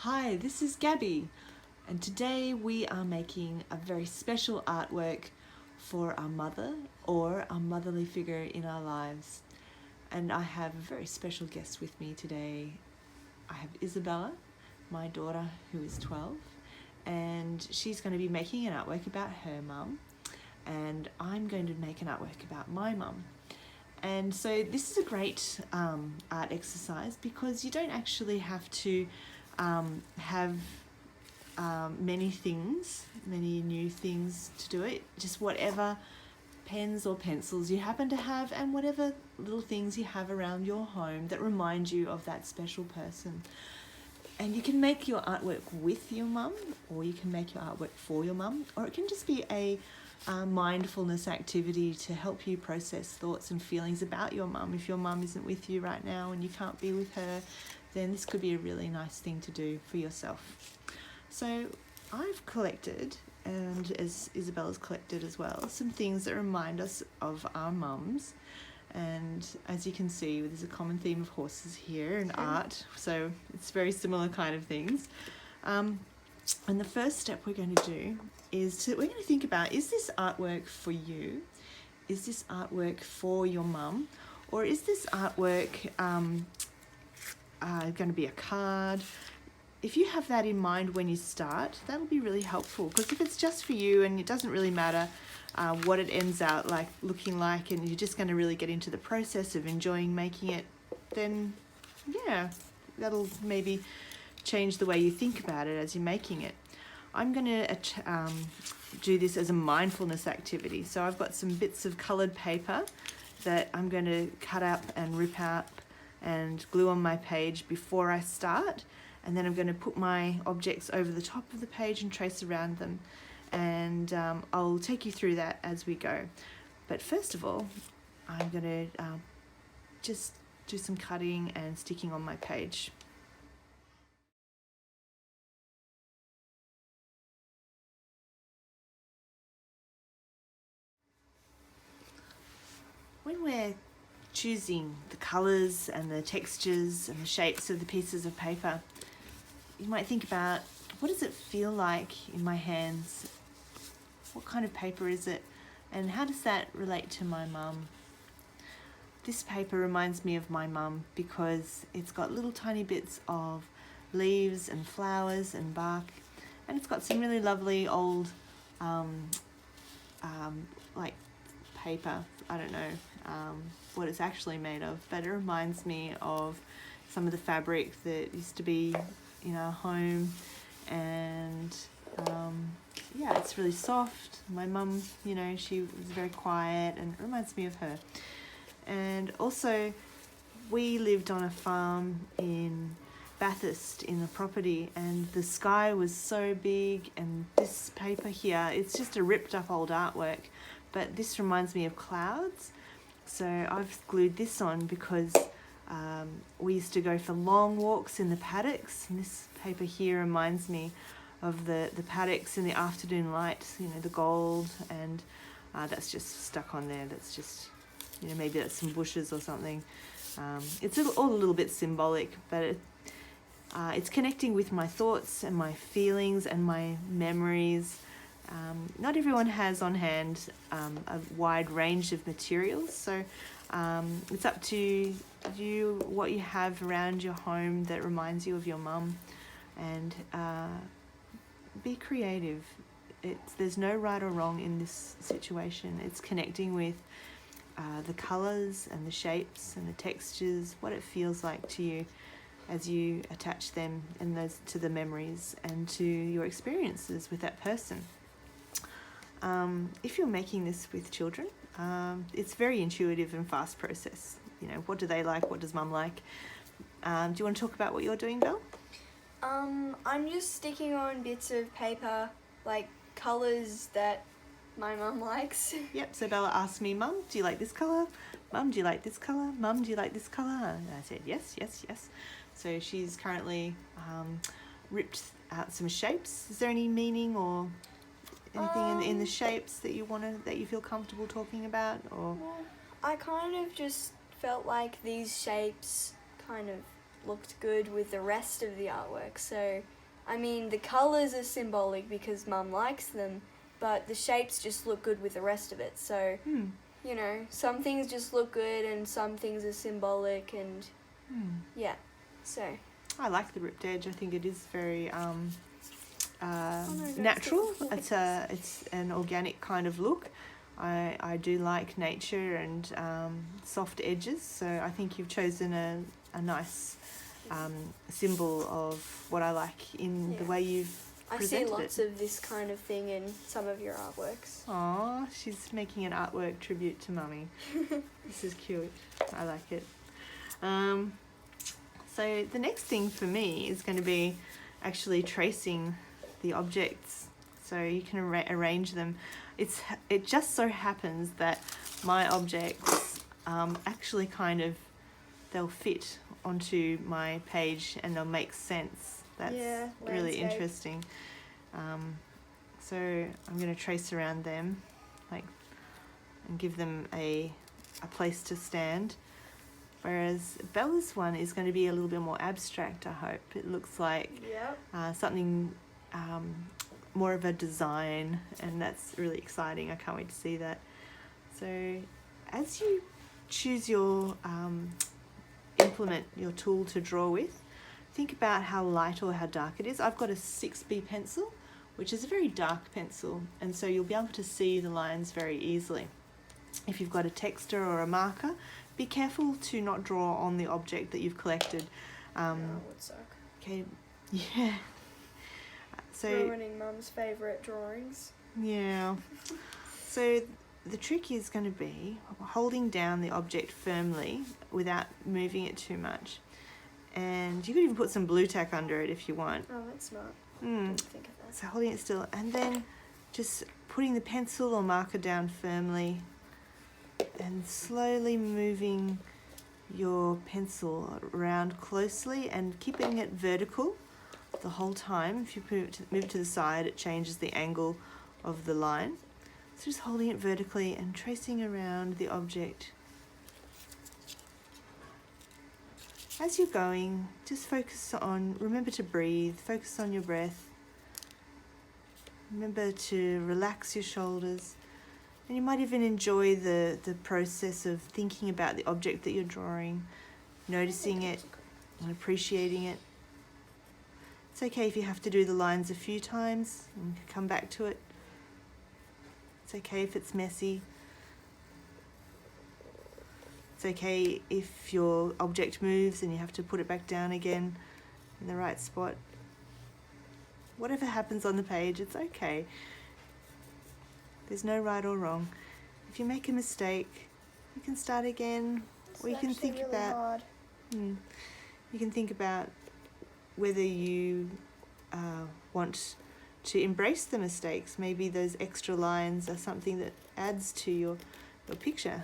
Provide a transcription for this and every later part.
Hi, this is Gabby, and today we are making a very special artwork for our mother or a motherly figure in our lives. And I have a very special guest with me today. I have Isabella, my daughter, who is 12, and she's going to be making an artwork about her mum, and I'm going to make an artwork about my mum. And so this is a great art exercise because you don't actually have to have many new things to do it. Just whatever pens or pencils you happen to have and whatever little things you have around your home that remind you of that special person. And you can make your artwork with your mum, or you can make your artwork for your mum, or it can just be a mindfulness activity to help you process thoughts and feelings about your mum. If your mum isn't with you right now and you can't be with her, then this could be a really nice thing to do for yourself. So I've collected, and as Isabella's collected as well, some things that remind us of our mums. And as you can see, there's a common theme of horses here and art, so it's very similar kind of things. And the first step we're going to do is we're going to think about, is this artwork for you? Is this artwork for your mum? Or is this artwork going to be a card? If you have that in mind when you start, that'll be really helpful, because if it's just for you and it doesn't really matter what it ends out like looking like, and you're just going to really get into the process of enjoying making it, then yeah, that'll maybe change the way you think about it as you're making it. I'm going to do this as a mindfulness activity. So I've got some bits of coloured paper that I'm going to cut up and rip out and glue on my page before I start. And then I'm going to put my objects over the top of the page and trace around them. And I'll take you through that as we go. But first of all, I'm going to just do some cutting and sticking on my page. When we're choosing the colours and the textures and the shapes of the pieces of paper, you might think about, what does it feel like in my hands? What kind of paper is it? And how does that relate to my mum? This paper reminds me of my mum because it's got little tiny bits of leaves and flowers and bark, and it's got some really lovely old like paper. I don't know what it's actually made of, but it reminds me of some of the fabric that used to be in our home, and yeah, it's really soft. My mum, she was very quiet, and it reminds me of her. And also, we lived on a farm in Bathurst in the property, and the sky was so big, and this paper here, it's just a ripped up old artwork, but this reminds me of clouds. So I've glued this on because we used to go for long walks in the paddocks, and this paper here reminds me of the paddocks in the afternoon light, the gold, and that's just stuck on there. That's just, maybe that's some bushes or something. It's all a little bit symbolic, but it's connecting with my thoughts and my feelings and my memories. Not everyone has on hand a wide range of materials, so it's up to you what you have around your home that reminds you of your mum, and be creative. There's no right or wrong in this situation. It's connecting with the colours and the shapes and the textures, what it feels like to you as you attach them and those to the memories and to your experiences with that person. If you're making this with children, it's very intuitive and fast process. What do they like? What does mum like? Do you want to talk about what you're doing, Belle? I'm just sticking on bits of paper, like colours that my mum likes. Yep, so Bella asked me, Mum, do you like this colour? Mum, do you like this colour? Mum, do you like this colour? And I said, yes, yes, yes. So she's currently ripped out some shapes. Is there any meaning or anything in the shapes that you feel comfortable talking about? Or Well, I kind of just felt like these shapes kind of looked good with the rest of the artwork. So, I mean, the colours are symbolic because Mum likes them, but the shapes just look good with the rest of it. So, you know, some things just look good and some things are symbolic and yeah, so. I like the ripped edge. I think it is very no, natural. It's an organic kind of look. I do like nature and soft edges, so I think you've chosen a nice symbol of what I like in the way you've presented it. I see lots of this kind of thing in some of your artworks. Aw, she's making an artwork tribute to Mummy. This is cute. I like it. So the next thing for me is going to be actually tracing the objects so you can arrange them. It just so happens that my objects actually kind of, they'll fit onto my page and they'll make sense. That's really interesting. So I'm going to trace around them and give them a place to stand. Whereas Bella's one is going to be a little bit more abstract, I hope. It looks like something more of a design, and that's really exciting. I can't wait to see that. So as you choose your implement, your tool to draw with, think about how light or how dark it is. I've got a 6B pencil, which is a very dark pencil, and so you'll be able to see the lines very easily. If you've got a texter or a marker, be careful to not draw on the object that you've collected. That would suck. Okay, yeah. So ruining Mum's favourite drawings. Yeah. So the trick is going to be holding down the object firmly without moving it too much. And you could even put some blue tack under it if you want. Oh, that's smart. Didn't think of that. So holding it still and then just putting the pencil or marker down firmly and slowly moving your pencil around closely and keeping it vertical the whole time. If you move it to the side, it changes the angle of the line. So just holding it vertically and tracing around the object. As you're going, just remember to breathe, focus on your breath. Remember to relax your shoulders. And you might even enjoy the process of thinking about the object that you're drawing, noticing it and appreciating it. It's okay if you have to do the lines a few times and come back to it. It's okay if it's messy. It's okay if your object moves and you have to put it back down again in the right spot. Whatever happens on the page, it's okay. There's no right or wrong. If you make a mistake, you can start again, or you can think about. You can think about whether you want to embrace the mistakes. Maybe those extra lines are something that adds to your picture.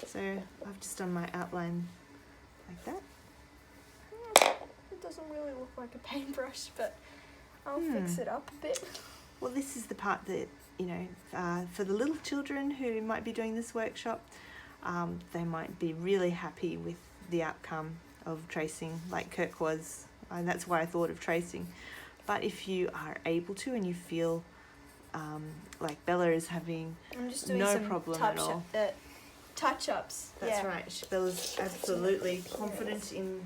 So I've just done my outline like that. It doesn't really look like a paintbrush, but I'll fix it up a bit. Well, this is the part that, for the little children who might be doing this workshop, they might be really happy with the outcome of tracing, like Kirk was, and that's why I thought of tracing. But if you are able to and you feel like Bella is having I'm just doing no some problem at all. Touch-ups. That's right. Bella's absolutely confident in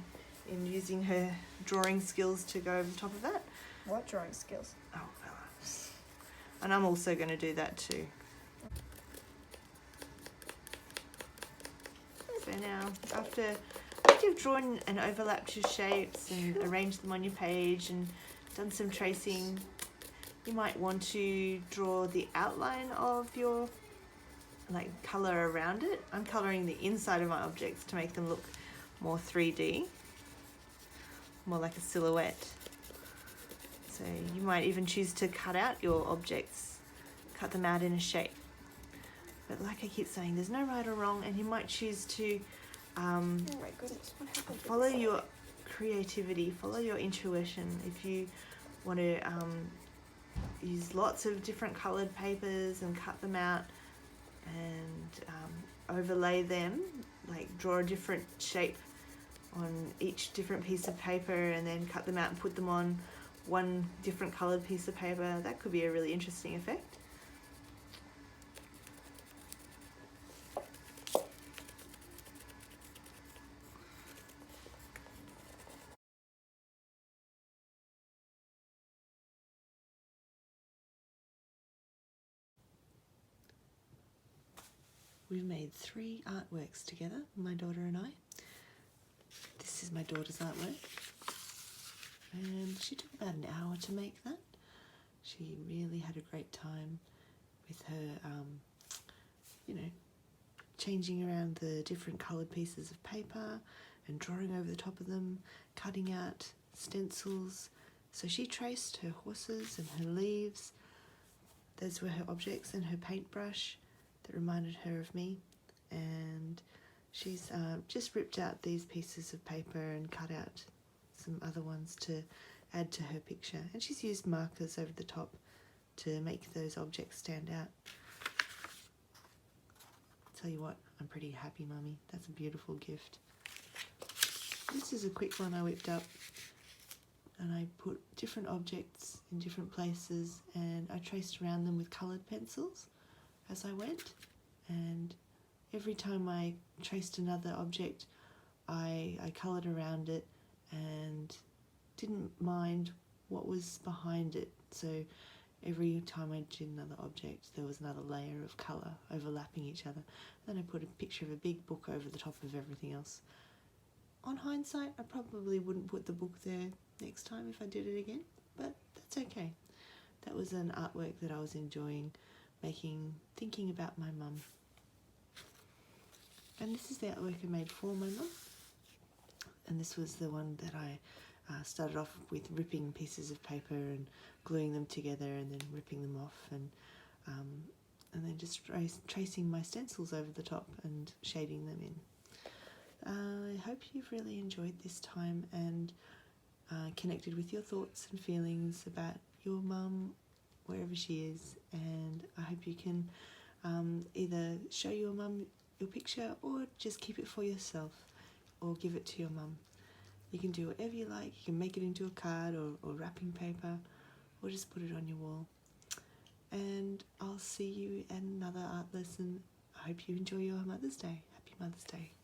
using her drawing skills to go over the top of that. What drawing skills? Oh, Bella. And I'm also going to do that too. So now, after you've drawn and overlapped your shapes and arranged them on your page and done some tracing, you might want to draw the outline of your colour around it. I'm colouring the inside of my objects to make them look more 3D, more like a silhouette. So you might even choose to cut out your objects, cut them out in a shape. But like I keep saying, there's no right or wrong, and you might choose to oh my goodness, what happened to follow your creativity, follow your intuition. If you want to use lots of different coloured papers and cut them out and overlay them, like draw a different shape on each different piece of paper and then cut them out and put them on one different coloured piece of paper. That could be a really interesting effect. We've made 3 artworks together, my daughter and I. This is my daughter's artwork, and she took about an hour to make that. She really had a great time with her, changing around the different coloured pieces of paper and drawing over the top of them, cutting out stencils. So she traced her horses and her leaves. Those were her objects, and her paintbrush that reminded her of me. And she's just ripped out these pieces of paper and cut out some other ones to add to her picture. And she's used markers over the top to make those objects stand out. Tell you what, I'm pretty happy, Mummy. That's a beautiful gift. This is a quick one I whipped up, and I put different objects in different places, and I traced around them with coloured pencils as I went. And every time I traced another object, I coloured around it and didn't mind what was behind it. So every time I did another object, there was another layer of colour overlapping each other. Then I put a picture of a big book over the top of everything else. On hindsight, I probably wouldn't put the book there next time if I did it again, but that's okay. That was an artwork that I was enjoying making, thinking about my mum. And this is the artwork I made for my mum. And this was the one that I started off with ripping pieces of paper and gluing them together and then ripping them off, and then just tracing my stencils over the top and shading them in. I hope you've really enjoyed this time and connected with your thoughts and feelings about your mum, wherever she is, and I hope you can either show your mum your picture or just keep it for yourself or give it to your mum. You can do whatever you like. You can make it into a card or wrapping paper, or just put it on your wall. And I'll see you at another art lesson. I hope you enjoy your Mother's Day. Happy Mother's Day.